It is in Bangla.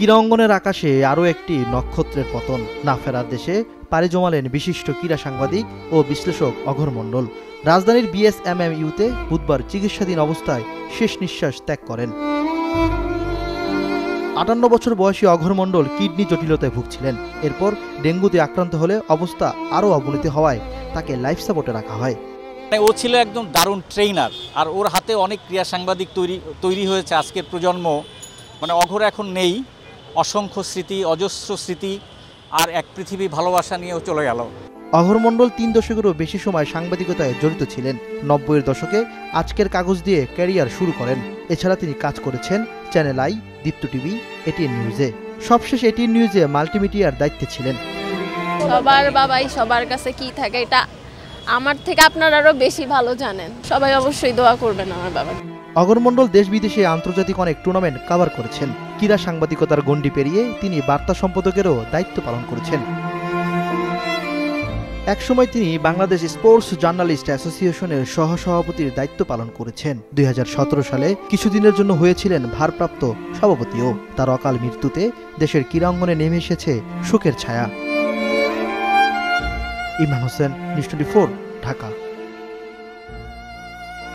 ক্রীড়া অঙ্গনের আকাশে আরও একটি নক্ষত্রের পতন। না ফেরার দেশে পাড়ি জমালেন বিশিষ্ট ক্রীড়া সাংবাদিক ও বিশ্লেষক অঘোর মণ্ডল। রাজধানীর বিএসএমএমইউতে বুধবার চিকিৎসাধীন অবস্থায় শেষ নিঃশ্বাস ত্যাগ করেন। ৫৮ বছর বয়সী অঘোর মণ্ডল কিডনি জটিলতায় ভুগছিলেন। এরপর ডেঙ্গুতে আক্রান্ত হলে অবস্থা আরও অবনতি হওয়ায় তাকে লাইফ সাপোর্টে রাখা হয়। ও ছিল একদম দারুণ ট্রেইনার, আর ওর হাতে অনেক ক্রীড়া সাংবাদিক তৈরি হয়েছে। আজকের প্রজন্ম অঘোর এখন নেই, অসংখ্য স্মৃতি, অজস্র স্মৃতি আর এক পৃথিবী ভালোবাসা নিয়েও চলে গেল। অঘোর মণ্ডল ৩ দশকেরও বেশি সময় সাংবাদিকতায় জড়িত ছিলেন। ৯০-এর দশকে আজকের কাগজ দিয়ে ক্যারিয়ার শুরু করেন। এছাড়া তিনি কাজ করেছেন channel I, Deepto TV, ATN নিউজে। সবশেষ এটিএন নিউজে মাল্টিমিডিয়ার দায়িত্বে ছিলেন। সবার বাবাই সবার কাছে কি থাকে এটা আমার থেকে আপনারা আরো বেশি ভালো জানেন। সবাই অবশ্যই দোয়া করবেন আমার বাবা। অঘোর মণ্ডল দেশ বিদেশে আন্তর্জাতিক অনেক টুর্নামেন্ট কভার করেছেন। ক্রীড়া সাংবাদিকতার গণ্ডি পেরিয়ে তিনি বার্তা সম্পাদকেরও দায়িত্ব পালন করেছেন। একসময় তিনি বাংলাদেশ স্পোর্টস জার্নালিস্ট অ্যাসোসিয়েশনের সহসভাপতির দায়িত্ব পালন করেছেন। ২০১৭ সালে কিছুদিনের জন্য হয়েছিলেন ভারপ্রাপ্ত সভাপতিও। তার অকাল মৃত্যুতে দেশের ক্রীড়াঙ্গনে নেমে এসেছে শোকের ছায়া। ইমরান হোসেন, নিউজ 24, ঢাকা।